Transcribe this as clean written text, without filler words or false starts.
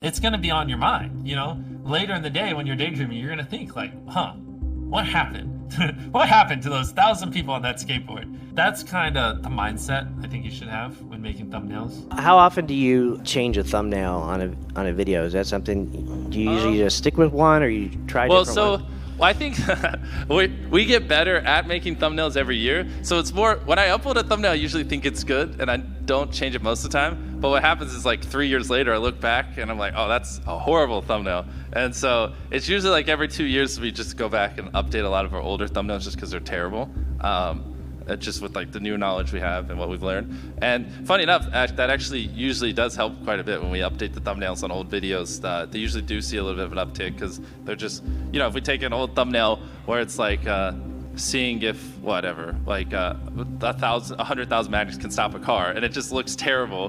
it's going to be on your mind, Later in the day when you're daydreaming, you're going to think like, what happened? What happened to those 1,000 people on that skateboard? That's kind of the mindset I think you should have when making thumbnails. How often do you change a thumbnail on a video? Is that something, do you usually just stick with one, or you try different ones? Well, I think we get better at making thumbnails every year. So it's more, when I upload a thumbnail, I usually think it's good and I don't change it most of the time. But what happens is like 3 years later, I look back and I'm like, oh, that's a horrible thumbnail. And so it's usually like every 2 years we just go back and update a lot of our older thumbnails just because they're terrible. Just with like the new knowledge we have and what we've learned. And funny enough, that actually usually does help quite a bit when we update the thumbnails on old videos. They usually do see a little bit of an uptick because they're just, if we take an old thumbnail where it's like seeing if whatever, like 100,000 magnets can stop a car, and it just looks terrible.